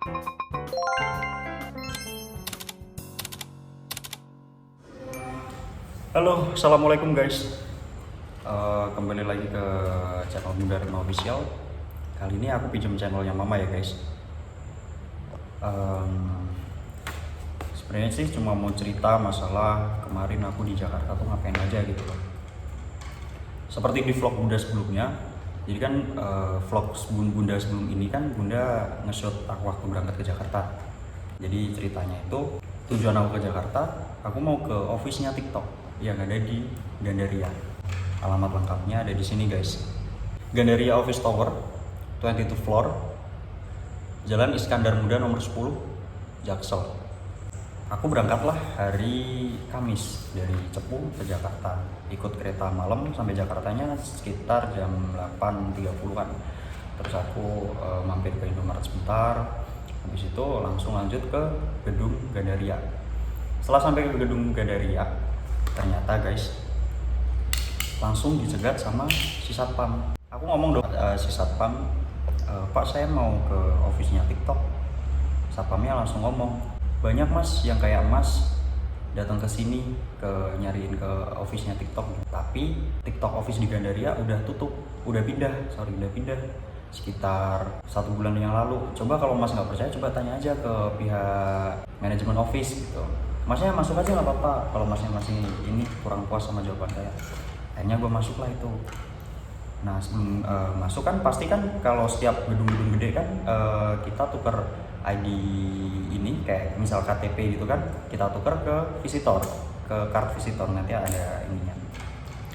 Halo, assalamualaikum guys. Kembali lagi ke channel Bunda Reno Official. Kali ini aku pinjam channelnya Mama ya guys. Sebenarnya sih cuma mau cerita masalah kemarin aku di Jakarta tuh ngapain aja gitu loh. Seperti di vlog Bunda sebelumnya. Jadi kan vlog Bunda sebelum ini kan Bunda nge-shoot aku waktu berangkat ke Jakarta. Jadi ceritanya itu tujuan aku ke Jakarta, aku mau ke office-nya TikTok yang ada di Gandaria. Alamat lengkapnya ada di sini guys. Gandaria Office Tower, 22 floor, Jalan Iskandar Muda nomor 10, Jaksel. Aku berangkatlah hari Kamis dari Cepu ke Jakarta. Ikut kereta malam sampai Jakartanya sekitar jam 8.30-an. Terus aku mampir ke Indomaret sebentar. Habis itu langsung lanjut ke gedung Gandaria. Setelah sampai ke gedung Gandaria, ternyata guys langsung dicegat sama si satpam. Aku ngomong dong si satpam, Pak saya mau ke office-nya TikTok. Satpamnya langsung ngomong, banyak mas yang kayak mas datang ke sini nyariin ke office-nya TikTok, tapi TikTok office di Gandaria udah tutup, udah pindah sekitar 1 bulan yang lalu. Coba kalau mas nggak percaya, coba tanya aja ke pihak manajemen office gitu. Masnya masuk aja nggak apa-apa kalau masnya masih ini kurang puas sama jawaban saya. Akhirnya gue masuk lah itu. Nah sebelum masuk kan pasti kan kalau setiap gedung-gedung gede kan kita tuker ID ini kayak misal KTP gitu kan, kita tuker ke visitor, ke card visitor, nanti ada ininya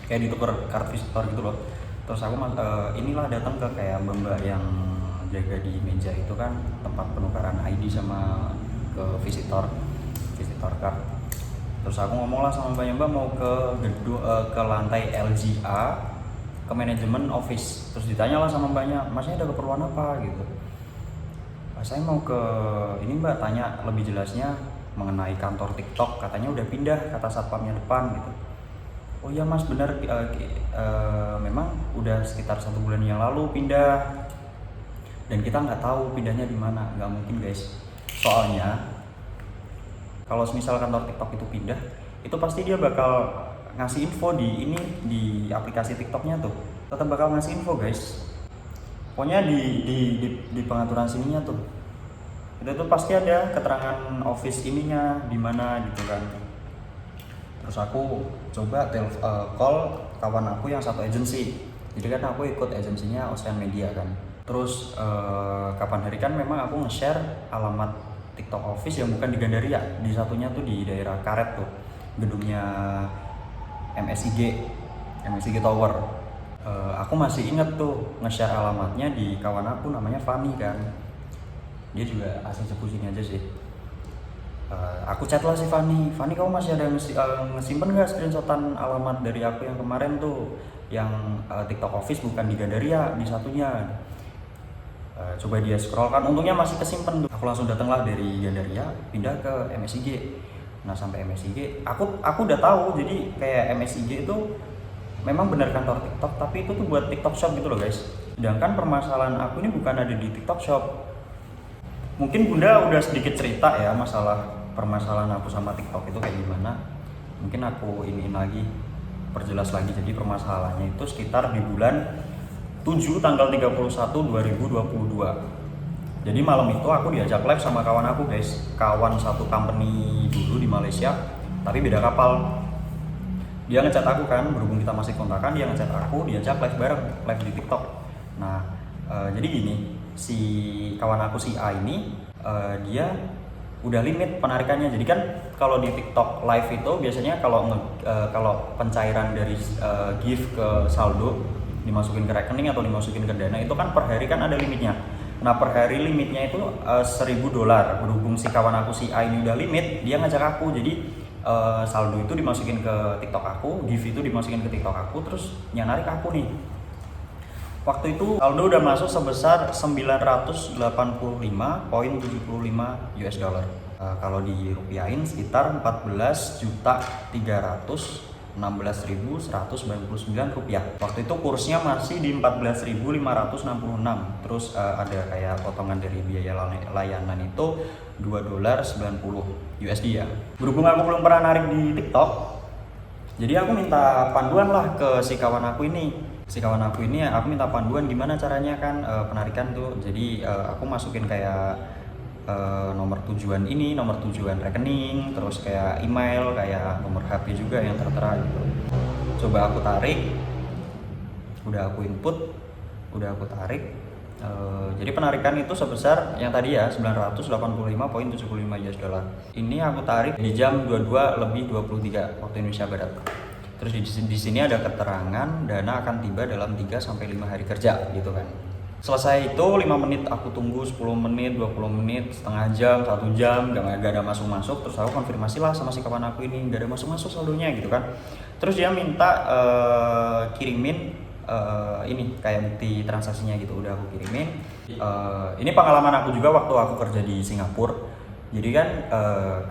kayak ditukar card visitor gitu loh. Terus aku inilah datang ke kayak mbak yang jaga di meja itu kan, tempat penukaran ID sama ke visitor card. Terus aku ngomong lah sama mbak mau ke gedung ke lantai LGA, ke manajemen office. Terus ditanya lah sama mbaknya, masnya ada keperluan apa gitu. Saya mau ke ini mbak, tanya lebih jelasnya mengenai kantor TikTok, katanya udah pindah, kata satpamnya depan gitu. Oh iya mas benar, memang udah sekitar 1 bulan yang lalu pindah, dan kita nggak tahu pindahnya di mana. Nggak mungkin guys, soalnya kalau misal kantor TikTok itu pindah, itu pasti dia bakal ngasih info di aplikasi TikToknya tuh, tetap bakal ngasih info guys. Pokoknya di pengaturan sininya tuh, itu tuh pasti ada keterangan office ininya di mana gitu kan. Terus aku coba call kawan aku yang satu agensi. Jadi kan aku ikut agensinya Ocean Media kan. Terus kapan hari kan memang aku nge-share alamat TikTok office yang bukan di Gandaria, di satunya tuh di daerah Karet tuh, gedungnya MSIG Tower. Aku masih inget tuh nge-share alamatnya di kawan aku namanya Fani kan, dia juga asli Cepu sini aja sih. Aku chat lah si Fani kamu masih ada ngesimpen nggak screenshotan alamat dari aku yang kemarin tuh, yang TikTok office bukan di Gandaria, di satunya. Coba dia scroll kan, untungnya masih kesimpan tuh. Aku langsung datanglah dari Gandaria pindah ke MSIG. Nah sampai MSIG aku udah tahu, jadi kayak MSIG itu memang benar kantor TikTok, tapi itu tuh buat TikTok shop gitu loh guys. Sedangkan permasalahan aku ini bukan ada di TikTok shop. Mungkin Bunda udah sedikit cerita ya masalah permasalahan aku sama TikTok itu kayak gimana. Mungkin aku iniin lagi, perjelas lagi. Jadi permasalahannya itu sekitar di bulan 7 tanggal 31 2022. Jadi malam itu aku diajak live sama kawan aku guys, kawan satu company dulu di Malaysia, tapi beda kapal. Dia ngechat aku kan, berhubung kita masih kontakan, dia ngechat aku, diajak live bareng, live di TikTok. Nah jadi gini, si kawan aku si A ini dia udah limit penarikannya. Jadi kan kalau di TikTok live itu biasanya kalau pencairan dari gift ke saldo dimasukin ke rekening atau dimasukin ke dana itu kan per hari kan ada limitnya. Nah per hari limitnya itu $1.000. Berhubung si kawan aku si A ini udah limit, dia ngajak aku, jadi saldo itu dimasukin ke TikTok aku, gift itu dimasukin ke TikTok aku, terus yang narik aku nih. Waktu itu saldo udah masuk sebesar 985.75 US dollar. Kalau dirupiahin sekitar 14.300.000 16.199 rupiah. Waktu itu kursnya masih di 14.566. Terus ada kayak potongan dari biaya layanan itu $2.90 USD ya. Berhubung aku belum pernah narik di TikTok, jadi aku minta panduan lah ke si kawan aku ini. Aku minta panduan gimana caranya kan penarikan tuh. Jadi aku masukin kayak nomor tujuan rekening, terus kayak email, kayak nomor HP juga yang tertera gitu. Coba aku tarik, udah aku input, udah aku tarik. Jadi penarikan itu sebesar yang tadi ya 985.75 USD. Ini aku tarik di jam 22:23 waktu Indonesia Barat. Terus di sini ada keterangan dana akan tiba dalam 3 sampai 5 hari kerja gitu kan. Selesai itu 5 menit aku tunggu, 10 menit, 20 menit, setengah jam, 1 jam, gak ada masuk-masuk. Terus aku konfirmasi lah sama si kawan aku ini, gak ada masuk-masuk saldonya gitu kan. Terus dia minta kirimin ini kayak bukti transaksinya gitu, udah aku kirimin. Ini pengalaman aku juga waktu aku kerja di Singapura. Jadi kan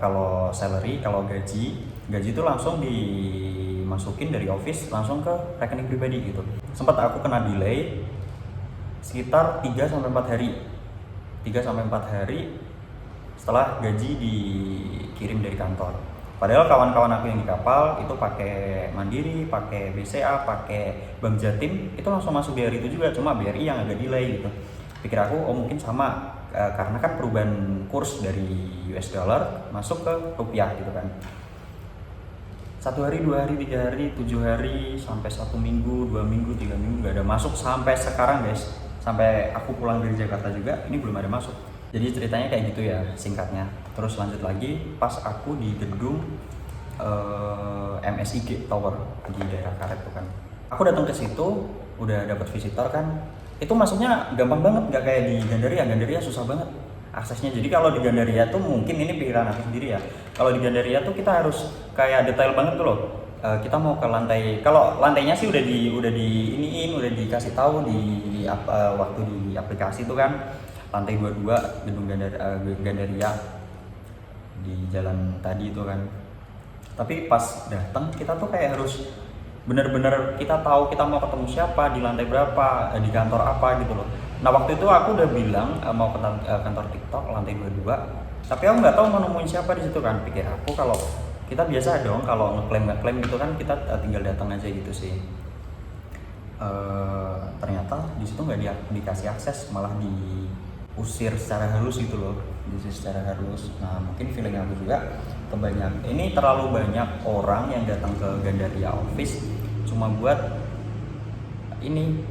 kalau salary, kalau gaji itu langsung dimasukin dari office langsung ke rekening pribadi gitu. Sempat aku kena delay sekitar 3-4 hari setelah gaji dikirim dari kantor. Padahal kawan-kawan aku yang di kapal itu pakai Mandiri, pakai BCA, pakai Bank Jatim, itu langsung masuk di hari itu juga, cuma BRI yang agak delay gitu. Pikir aku mungkin sama karena kan perubahan kurs dari US dollar masuk ke rupiah gitu kan. 1 hari, 2 hari, 3 hari, 7 hari, sampai 1 minggu, 2 minggu, 3 minggu gak ada masuk sampai sekarang guys. Sampai aku pulang dari Jakarta juga ini belum ada masuk. Jadi ceritanya kayak gitu ya singkatnya. Terus lanjut lagi pas aku di gedung MSIG Tower di daerah Karet tuh kan. Aku datang ke situ udah dapat visitor kan. Itu masuknya gampang banget, gak kayak di Gandaria susah banget aksesnya. Jadi kalau di Gandaria tuh mungkin ini pikiran aku sendiri ya. Kalau di Gandaria tuh kita harus kayak detail banget tuh loh. Kita mau ke lantai, kalau lantainya sih udah dikasih tahu di waktu di aplikasi tuh kan, lantai 22 gedung Gandaria di jalan tadi itu kan. Tapi pas datang kita tuh kayak harus bener-bener kita tahu kita mau ketemu siapa, di lantai berapa, di kantor apa gitu loh. Nah waktu itu aku udah bilang mau ke kantor TikTok lantai 22, tapi aku nggak tahu mau nemuin siapa di situ kan. Pikir aku kalau kita biasa dong kalau ngeklaim gitu kan kita tinggal datang aja gitu sih. Ternyata di situ nggak dikasih akses, malah diusir secara halus gitu loh, Nah mungkin feeling aku juga ini terlalu banyak orang yang datang ke Gandaria office cuma buat ini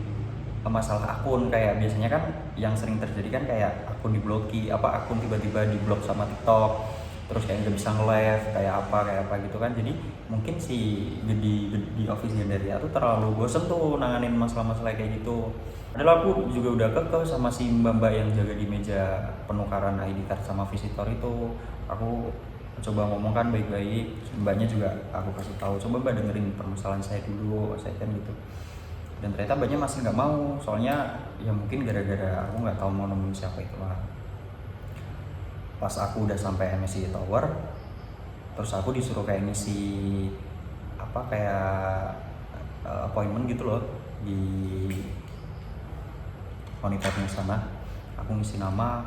masalah akun. Kayak biasanya kan yang sering terjadi kan kayak akun diblokir, akun tiba-tiba diblok sama TikTok, terus kayak nggak bisa nge-live kayak apa gitu kan. Jadi mungkin si di office Gandaria tuh terlalu bosen tuh nanganin masalah-masalah kayak gitu. Padahal aku juga udah kekeh sama si mbak yang jaga di meja penukaran ID card sama visitor itu. Aku coba ngomong kan baik-baik, mbaknya juga aku kasih tahu, coba mbak dengerin permasalahan saya dulu, saya kan gitu. Dan ternyata mbaknya masih nggak mau, soalnya ya mungkin gara-gara aku nggak tahu mau nemuin siapa itu lah. Pas aku udah sampai MSI Tower, terus aku disuruh kayak ngisi kayak appointment gitu loh di monitornya sana. Aku ngisi nama,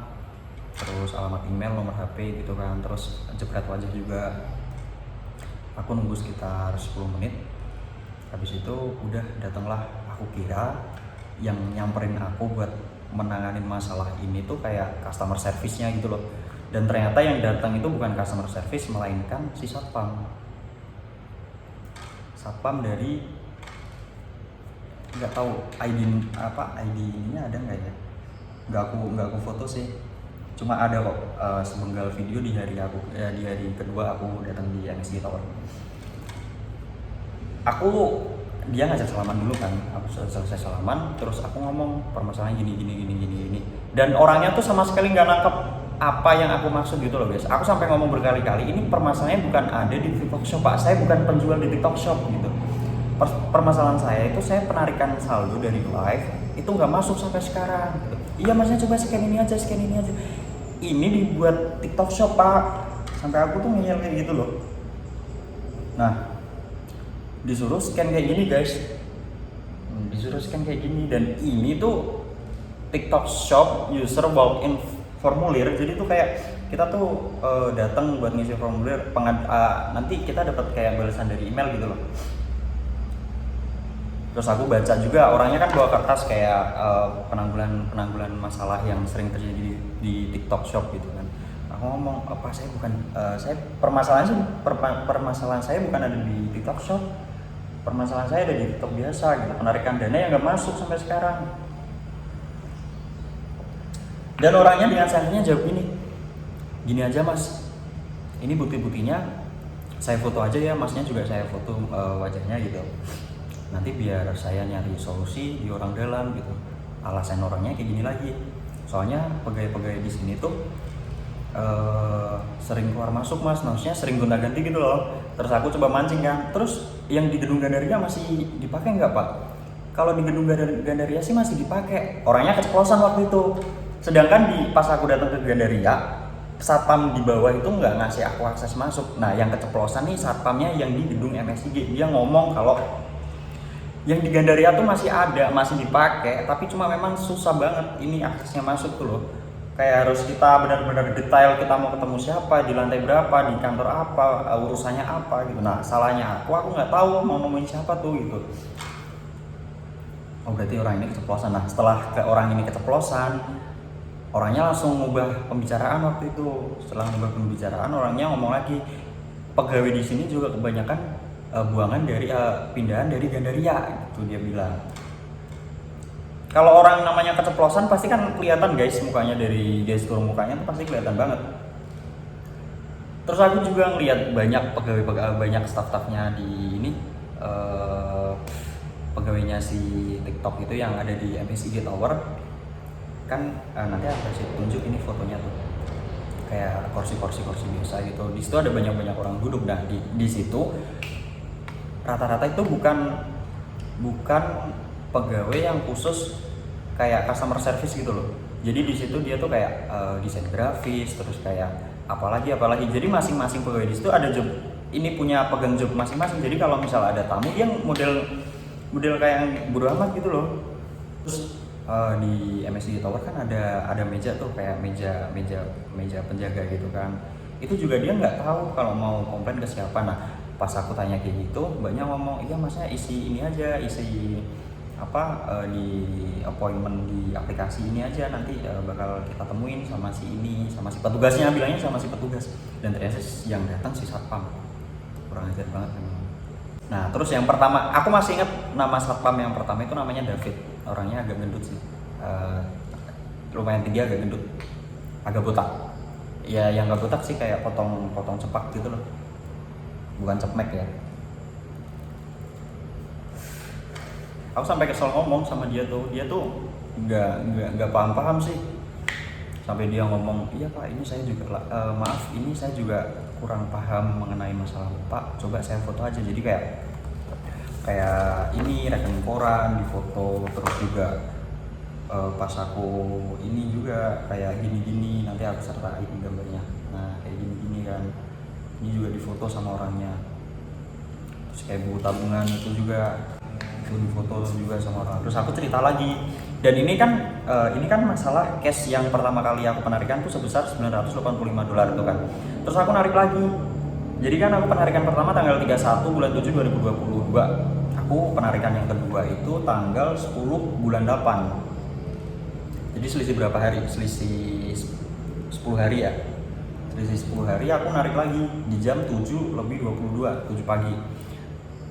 terus alamat email, nomor HP gitu kan, terus jepret wajah juga. Aku nunggu sekitar 10 menit. Habis itu udah datanglah, aku kira yang nyamperin aku buat menanganin masalah ini tuh kayak customer service-nya gitu loh. Dan ternyata yang datang itu bukan customer service, melainkan si satpam dari nggak tahu ID-nya ada nggak ya, nggak aku foto sih, cuma ada kok sepenggal video di hari kedua aku datang di MSG Tower. Dia ngajak salaman dulu kan, aku selesai salaman, terus aku ngomong permasalahan gini, dan orangnya tuh sama sekali nggak nangkep apa yang aku maksud gitu loh guys. Aku sampai ngomong berkali-kali, ini permasalahannya bukan ada di TikTok Shop pak, saya bukan penjual di TikTok Shop gitu. Permasalahan saya itu saya penarikan saldo dari live itu nggak masuk sampai sekarang gitu. Iya masnya coba scan ini aja, ini dibuat TikTok Shop pak, sampai aku tuh ngeyel kayak gitu loh. Nah disuruh scan kayak gini guys. Disuruh scan kayak gini, dan ini tuh TikTok Shop user walk-in formulir. Jadi tuh kayak kita tuh datang buat ngisi formulir, nanti kita dapat kayak balasan dari email gitu loh. Terus aku baca juga, orangnya kan bawa kertas kayak penanggulan masalah yang sering terjadi di TikTok Shop gitu kan. Aku ngomong, apa saya bukan permasalahan saya bukan ada di TikTok Shop, permasalahan saya ada di TikTok biasa gitu, penarikan dana yang nggak masuk sampai sekarang. Dan orangnya dengan santainya jawab gini aja mas, ini bukti-buktinya saya foto aja ya, masnya juga saya foto wajahnya gitu, nanti biar saya nyari solusi di orang dalam gitu. Alasan orangnya kayak gini lagi, soalnya pegawai-pegawai di sini tuh sering keluar masuk mas, maksudnya sering gonta-ganti gitu loh. Terus aku coba mancing kan, terus yang di gedung Gandaria masih dipakai nggak pak? Kalau di gedung Gandaria sih masih dipakai. Orangnya keceplosan waktu itu. Sedangkan pas aku datang ke Gandaria, satpam di bawah itu nggak ngasih aku akses masuk. Nah yang keceplosan nih satpamnya yang di gedung MSIG. Dia ngomong kalau yang di Gandaria tuh masih ada, masih dipakai, tapi cuma memang susah banget ini aksesnya masuk tuh loh. Kayak harus kita benar-benar detail, kita mau ketemu siapa, di lantai berapa, di kantor apa, urusannya apa gitu. Nah salahnya aku nggak tahu mau nemuin siapa tuh gitu. Oh berarti orang ini keceplosan. Nah setelah orang ini keceplosan, orangnya langsung ngubah pembicaraan waktu itu. Setelah ngubah pembicaraan, orangnya ngomong lagi, pegawai di sini juga kebanyakan buangan dari pindahan dari Gandaria gitu dia bilang. Kalau orang namanya keceplosan pasti kan kelihatan guys mukanya, dari gestur mukanya tuh pasti kelihatan banget. Terus aku juga ngeliat banyak pegawai, banyak staff-staffnya di ini, pegawainya si TikTok itu yang ada di MSIG Tower kan. Nanti aku kasih tunjuk ini fotonya tuh, kayak kursi biasa gitu. Di situ ada banyak orang duduk. Nah di situ rata-rata itu bukan pegawai yang khusus kayak customer service gitu loh. Jadi di situ dia tuh kayak desain grafis, terus kayak apalagi. Jadi masing-masing pegawai di situ ada job, ini punya pegang job masing-masing. Jadi kalau misal ada tamu, dia model kayak yang bodo amat gitu loh. Terus di MSD Tower kan ada meja tuh, kayak meja penjaga gitu kan. Itu juga dia nggak tahu kalau mau komplain ke siapa. Nah pas aku tanya kayak gitu, mbaknya ngomong, iya masnya isi ini aja, isi di appointment di aplikasi ini aja, nanti bakal kita temuin sama si ini, sama si petugasnya, bilangnya sama si petugas. Dan ternyata yang datang si satpam. Kurang ajar banget memang. Nah terus yang pertama, aku masih ingat nama satpam yang pertama itu namanya David. Orangnya agak gendut sih, lumayan tinggi, agak gendut, agak botak. Ya yang gak botak sih, kayak potong cepak gitu loh, bukan cepmek ya. Aku sampai kesel ngomong sama dia tuh nggak paham sih. Sampai dia ngomong, iya pak, ini saya juga maaf, ini saya juga kurang paham mengenai masalah pak, coba saya foto aja. Jadi kayak ini rekening koran di foto, terus juga pas aku ini juga kayak gini, nanti aku sertain gambarnya. Nah kayak gini kan, ini juga difoto sama orangnya. Terus kayak buku tabungan itu juga difoto juga sama orang. Terus aku cerita lagi, dan ini kan masalah cash yang pertama kali aku penarikan tuh sebesar $985 itu kan. Terus aku narik lagi. Jadi kan aku penarikan pertama tanggal 31 bulan 7 2022. Aku penarikan yang kedua itu tanggal 10 bulan 8. Jadi selisih berapa hari? Selisih 10 hari ya. Selisih 10 hari aku narik lagi di jam 7:22, 7 pagi.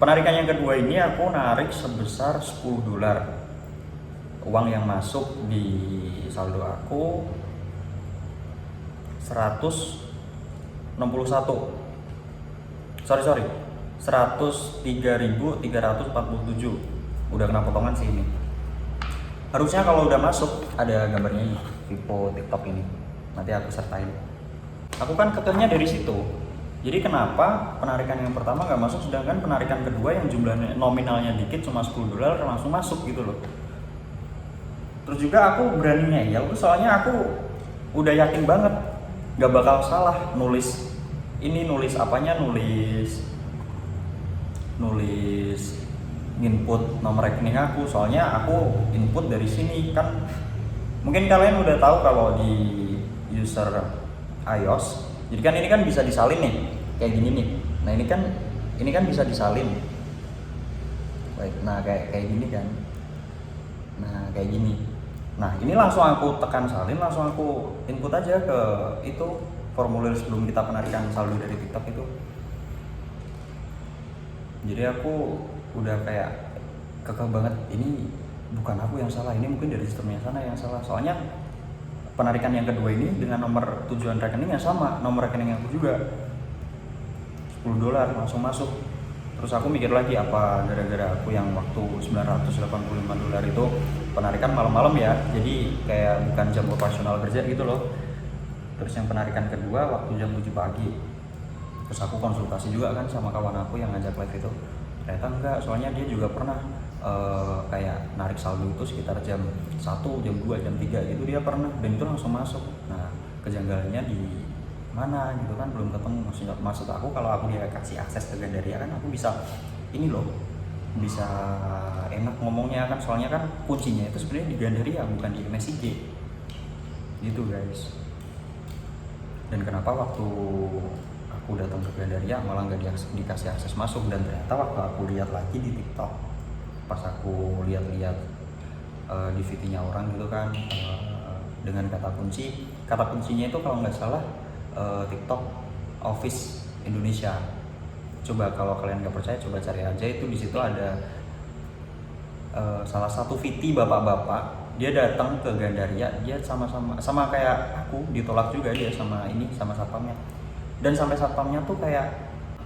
Penarikan yang kedua ini aku narik sebesar $10. Uang yang masuk di saldo aku 103.347. Udah kena potongan sih ini. Harusnya kalau udah masuk ada gambarnya nih, Vivo TikTok ini. Nanti aku sertain. Aku kan kekehnya dari situ. Jadi kenapa penarikan yang pertama nggak masuk, sedangkan penarikan kedua yang jumlahnya nominalnya dikit cuma $10 langsung masuk gitu loh. Terus juga aku berani ngeyel tuh, soalnya aku udah yakin banget nggak bakal salah nulis apanya, nulis nulis input nomor rekening aku, soalnya aku input dari sini kan. Mungkin kalian udah tahu kalau di user iOS, jadi kan ini kan bisa disalin nih, kayak gini nih. Nah ini kan bisa disalin. Baik, nah kayak gini kan. Nah kayak gini. Nah ini langsung aku tekan salin, langsung aku input aja ke itu formulir sebelum kita penarikan saldo dari TikTok itu. Jadi aku udah kayak kekeh banget, ini bukan aku yang salah, ini mungkin dari sistemnya sana yang salah. Soalnya penarikan yang kedua ini dengan nomor tujuan rekening yang sama, nomor rekening aku juga $10 langsung masuk. Terus aku mikir lagi, apa gara-gara aku yang waktu $985 itu penarikan malam-malam ya, jadi kayak bukan jam operasional kerja gitu loh. Terus yang penarikan kedua waktu jam 7 pagi. Terus aku konsultasi juga kan sama kawan aku yang ngajak live itu, ternyata enggak, soalnya dia juga pernah kayak narik saldo itu sekitar jam 1, jam 2, jam 3 gitu dia pernah, dan itu langsung masuk. Nah kejanggalannya di mana gitu kan, belum ketemu. Maksud aku kalau aku dia kasih akses ke Gandaria kan aku bisa ini loh, bisa enak ngomongnya kan, soalnya kan kuncinya itu sebenarnya di Gandaria bukan di MSIG gitu guys. Dan kenapa waktu aku datang ke Gandaria malah nggak dikasih akses masuk, dan ternyata waktu aku lihat lagi di TikTok, pas aku lihat-lihat di VT-nya orang gitu kan, dengan kata kuncinya itu kalau nggak salah TikTok Office Indonesia. Coba kalau kalian nggak percaya, coba cari aja, itu di situ ada salah satu VT bapak-bapak, dia datang ke Gandaria, dia sama kayak aku, ditolak juga dia sama satpamnya. Dan sampai satpamnya tuh kayak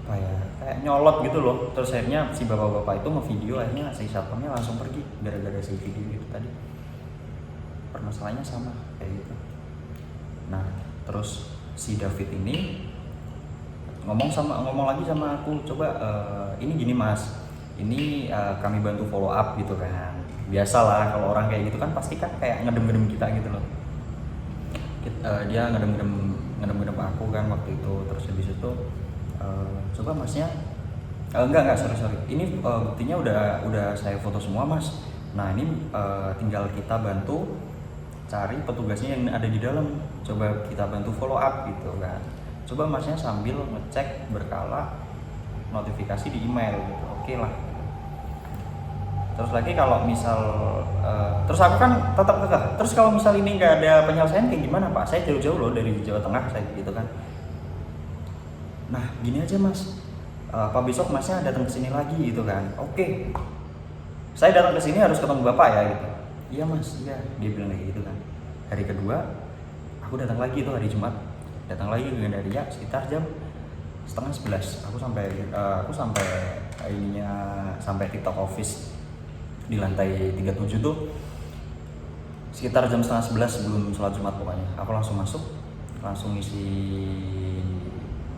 apa ya, kayak nyolot gitu loh. Terus akhirnya si bapak-bapak itu ngevideo, akhirnya si satpamnya langsung pergi gara-gara si video itu tadi. Permasalahannya sama kayak gitu. Nah terus si David ini ngomong lagi sama aku, coba ini gini mas, ini kami bantu follow up gitu kan. Biasalah kalau orang kayak gitu kan pasti kan kayak ngedem-ngedem kita gitu loh. Dia ngedem-ngedem aku kan waktu itu. Terus habis itu coba masnya enggak sorry, ini buktinya udah saya foto semua mas. Nah ini tinggal kita bantu cari petugasnya yang ada di dalam, coba kita bantu follow up gitu kan. Coba masnya sambil ngecek berkala notifikasi di email gitu, oke lah. Terus lagi kalau misal terus aku kan tetap kekeh, terus kalau misal ini nggak ada penyelesaian kayak gimana pak, saya jauh-jauh loh dari Jawa Tengah saya gitu kan. Nah gini aja mas, apa besok masnya datang ke sini lagi gitu kan. Oke, saya datang ke sini harus ketemu bapak ya gitu. Iya mas, iya, dia bilang kayak gitu kan. Hari kedua aku datang lagi, itu hari Jumat, datang lagi ke Gandaria sekitar jam 10:30. Aku sampai sampai TikTok Office di lantai 37 tuh sekitar jam 10:30 sebelum sholat Jumat pokoknya. Aku langsung masuk, langsung isi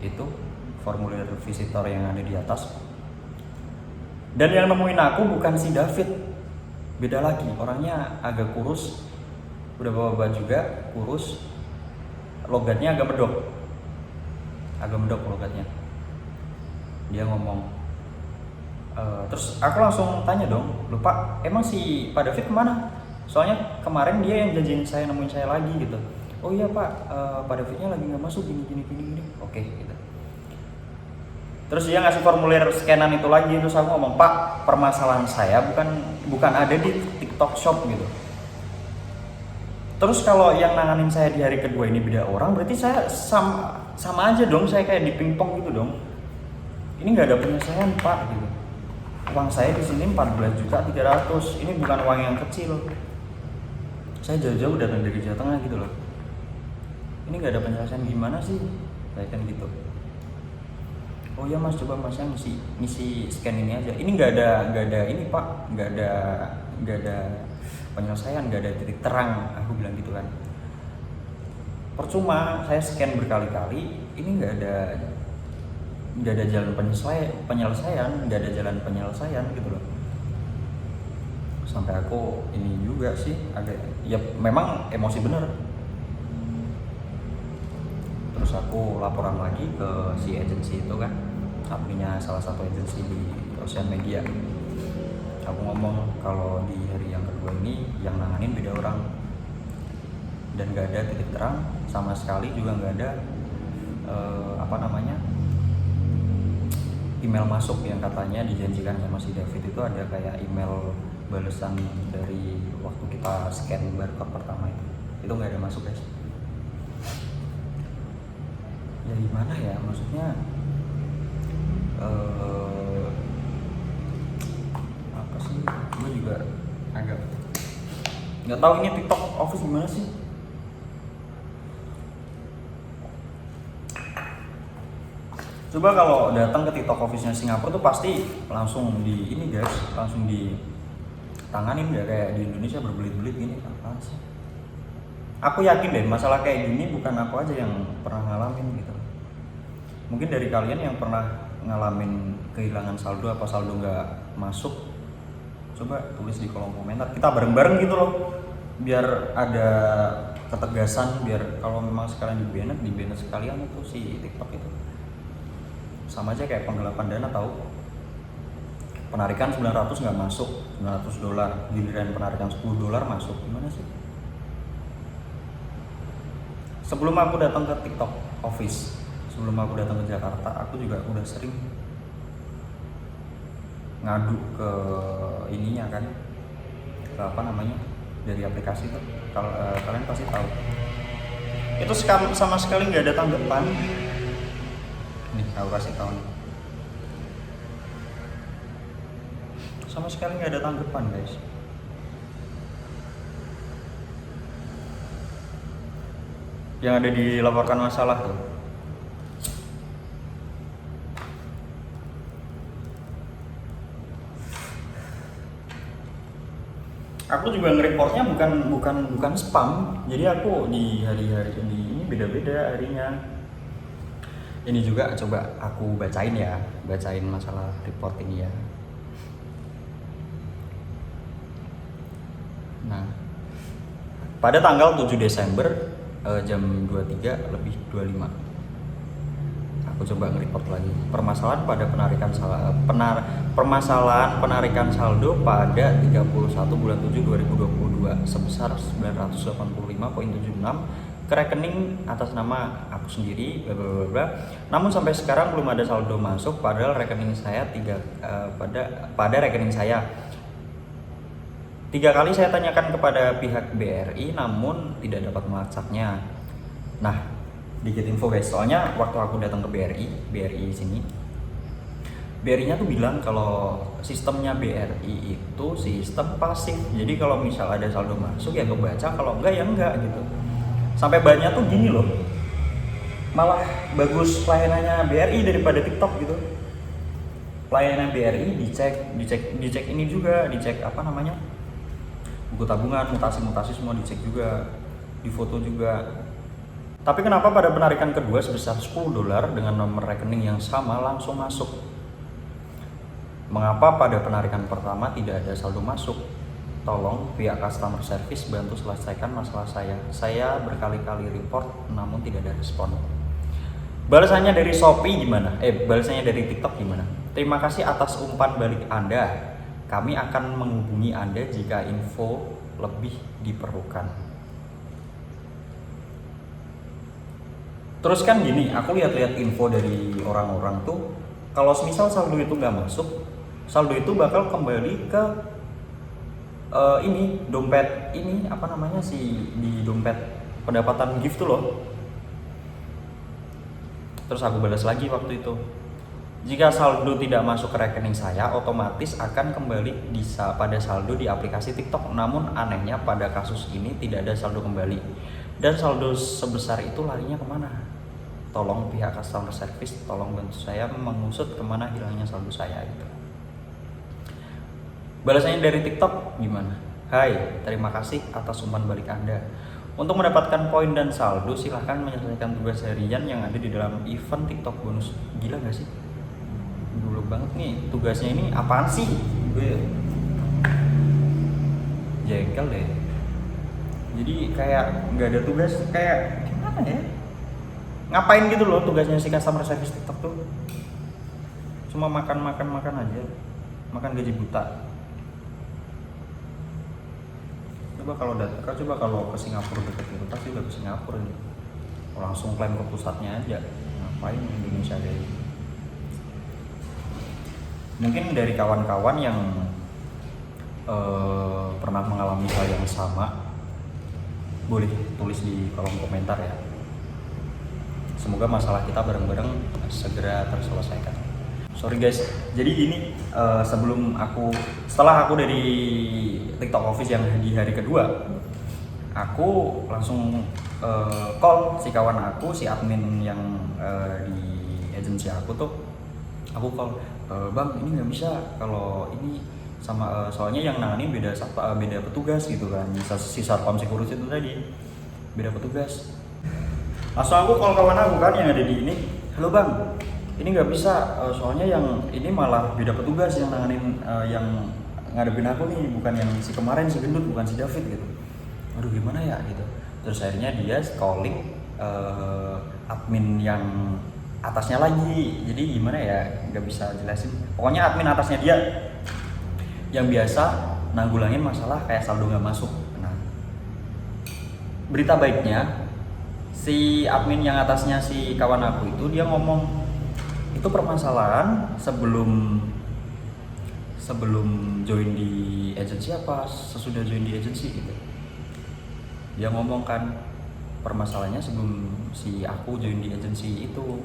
itu formulir visitor yang ada di atas. Dan yang nemuin aku bukan si David, beda lagi, orangnya agak kurus, udah bawa juga, kurus, logatnya agak medok logatnya. Dia ngomong, terus aku langsung tanya dong, lupa emang si Pak David kemana? Soalnya kemarin dia yang janjiin saya nemuin saya lagi gitu. Oh iya Pak, Pak Davidnya lagi nggak masuk gini. Oke gitu. Terus dia ngasih formulir scanan itu lagi, terus aku ngomong, Pak, permasalahan saya bukan ada di TikTok Shop gitu. Terus kalau yang nanganin saya di hari kedua ini beda orang, berarti saya sama aja dong, saya kayak di pingpong gitu dong. Ini nggak ada penyelesaian Pak gitu. Uang saya di sini 14.300.000, ini bukan uang yang kecil. Saya jauh-jauh datang dari Jawa Tengah gitu loh. Ini nggak ada penyelesaian, gimana sih? Saya kan gitu. Oh ya mas, coba masnya ngisi scan ini aja. Ini nggak ada ini Pak, nggak ada penyelesaian, nggak ada titik terang. Aku bilang gitu kan. Percuma, saya scan berkali-kali, ini nggak ada jalan penyelesaian gitu loh. Sampai aku ini juga sih agak, ya memang emosi bener. Terus aku laporan lagi ke si agensi itu kan, adminnya salah satu agensi di sosial media. Aku ngomong kalau di hari yang kedua ini yang nanganin beda orang, dan gak ada titik terang sama sekali, juga gak ada email masuk yang katanya dijanjikan sama si David. Itu ada kayak email balasan dari waktu kita scan barcode pertama itu nggak ada masuk guys. Ya gimana ya, maksudnya apa sih, gue juga agak nggak tahu ini TikTok Office gimana sih. Coba kalau datang ke TikTok Office-nya Singapura tuh pasti langsung di ini guys, langsung ditanganin, nggak kayak di Indonesia berbelit-belit gini. Apaan sih? Aku yakin deh masalah kayak gini bukan aku aja yang pernah ngalamin gitu. Mungkin dari kalian yang pernah ngalamin kehilangan saldo, apa saldo nggak masuk, coba tulis di kolom komentar, kita bareng-bareng gitu loh, biar ada ketegasan, biar kalau memang sekalian di banned sekalian itu si TikTok itu. Sama aja kayak penggelapan dana, tahu, penarikan 900 nggak masuk, $900, giliran penarikan $10 masuk, gimana sih? Sebelum aku datang ke TikTok Office, sebelum aku datang ke Jakarta, aku juga udah sering ngadu ke ininya kan, ke dari aplikasi itu. Kalian pasti tahu itu sama sekali nggak ada tanggapan. Nih aku kasih tahu nih, sama sekali nggak ada tanggapan guys. Yang ada dilaporkan masalah tuh, aku juga nge-reportnya bukan spam. Jadi aku di hari-hari ini beda-beda harinya. Ini juga coba aku bacain masalah report ini ya. Nah, pada tanggal 7 Desember jam 23:25 aku coba nge-report lagi permasalahan penarikan saldo pada 31 bulan 7 2022 sebesar 985,76 ke rekening atas nama aku sendiri bla bla bla. Namun sampai sekarang belum ada saldo masuk, padahal rekening saya pada rekening saya 3 kali saya tanyakan kepada pihak BRI namun tidak dapat melacaknya. Nah, dikit info guys, soalnya waktu aku datang ke BRI sini, BRI-nya tuh bilang kalau sistemnya BRI itu sistem pasif. Jadi kalau misal ada saldo masuk ya kebaca, kalau enggak ya enggak gitu. Sampai banyak tuh gini loh, malah bagus pelayanannya BRI daripada TikTok gitu. Pelayanan BRI dicek ini juga, dicek buku tabungan, mutasi semua dicek juga, difoto juga. Tapi kenapa pada penarikan kedua sebesar $10 dengan nomor rekening yang sama langsung masuk? Mengapa pada penarikan pertama tidak ada saldo masuk? Tolong pihak customer service bantu selesaikan masalah saya. Saya berkali-kali report namun tidak ada respon. Balasannya dari Shopee gimana? Balasannya dari TikTok gimana? Terima kasih atas umpan balik Anda. Kami akan menghubungi Anda jika info lebih diperlukan. Terus kan gini, aku lihat-lihat info dari orang-orang tuh, kalau misal saldo itu nggak masuk, saldo itu bakal kembali ke dompet di dompet pendapatan gift tuh loh. Terus aku balas lagi waktu itu, jika saldo tidak masuk ke rekening saya, otomatis akan kembali pada saldo di aplikasi TikTok. Namun anehnya pada kasus ini tidak ada saldo kembali, dan saldo sebesar itu larinya kemana? Tolong pihak customer service, tolong bantu saya mengusut kemana hilangnya saldo saya gitu. Balasannya dari TikTok gimana? Hai, terima kasih atas umpan balik Anda. Untuk mendapatkan poin dan saldo, silahkan menyelesaikan tugas harian yang ada di dalam event TikTok bonus. Gila gak sih? Dulu banget nih, tugasnya ini apaan sih? Gue jengkel deh. Jadi kayak nggak ada tugas, kayak gimana ya? Ngapain gitu loh tugasnya si customer service TikTok tuh? cuma makan aja, makan gaji buta. Coba kalau ke Singapura deket itu pasti udah ke Singapura nih, langsung klaim ke pusatnya aja. Ngapain Indonesia kayak gitu? Mungkin dari kawan-kawan yang pernah mengalami hal yang sama, boleh tulis di kolom komentar ya. Semoga masalah kita bareng-bareng segera terselesaikan. Sorry guys, jadi ini setelah aku dari TikTok Office yang di hari kedua, aku langsung call si kawan aku, si admin yang di agensi aku tuh. Aku call, bang ini nggak bisa kalau ini sama soalnya yang nanganin beda petugas gitu kan, si satpam security itu tadi beda petugas. Langsung aku call kawan aku kan yang ada di ini, halo bang, ini nggak bisa soalnya yang ini malah beda petugas yang nanganin yang ngadepin aku nih, bukan yang si kemarin si gendut, bukan si David gitu. Aduh gimana ya gitu. Terus akhirnya dia calling admin yang atasnya lagi, jadi gimana ya, nggak bisa jelasin. Pokoknya admin atasnya dia yang biasa nanggulangin masalah kayak saldo nggak masuk. Nah, berita baiknya si admin yang atasnya si kawan aku itu dia ngomong itu permasalahan sebelum join di agensi apa sesudah join di agensi gitu. Dia ngomong kan permasalahannya sebelum si aku join di agensi itu.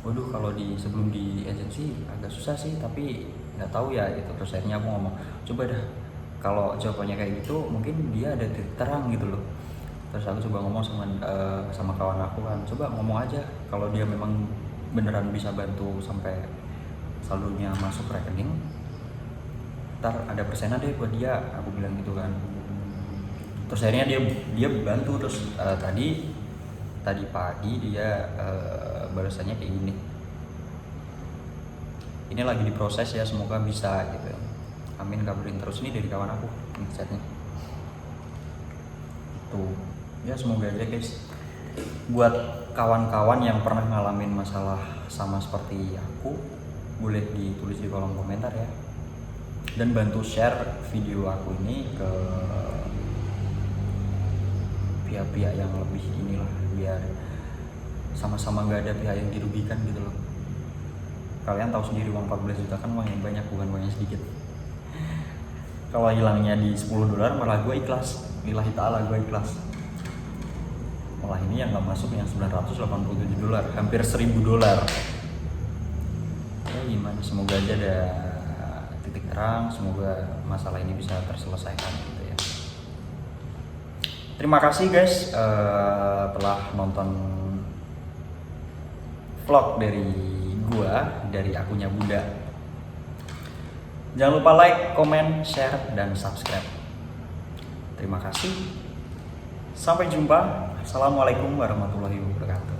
Waduh, kalau sebelum di agensi agak susah sih, tapi nggak tahu ya itu. Terus akhirnya aku ngomong, coba dah kalau jawabannya kayak gitu mungkin dia ada titik terang gitu loh. Terus aku coba ngomong sama kawan aku kan, coba ngomong aja kalau dia memang beneran bisa bantu sampai saldonya masuk rekening, ntar ada persenan deh buat dia, aku bilang gitu kan. Terus akhirnya dia bantu. Terus tadi pagi dia balasannya kayak gini, ini lagi diproses ya, semoga bisa gitu. Amin, kabarin terus. Ini dari kawan aku ini chatnya tuh ya. Semoga aja guys, buat kawan-kawan yang pernah ngalamin masalah sama seperti aku, boleh ditulis di kolom komentar ya, dan bantu share video aku ini ke pihak-pihak yang lebih inilah, biar sama-sama nggak ada pihak yang dirugikan gitu loh. Kalian tahu sendiri uang 14 juta kan uang yang banyak, bukan uang yang sedikit. Kalau hilangnya di $10 malah gue ikhlas, lillahi ta'ala gue ikhlas. Malah ini yang nggak masuk yang $987, hampir $1.000. Ya gimana, semoga aja ada titik terang, semoga masalah ini bisa terselesaikan gitu ya. Terima kasih guys telah nonton vlog dari akunnya Bunda. Jangan lupa like, comment, share, dan subscribe. Terima kasih. Sampai jumpa. Assalamualaikum warahmatullahi wabarakatuh.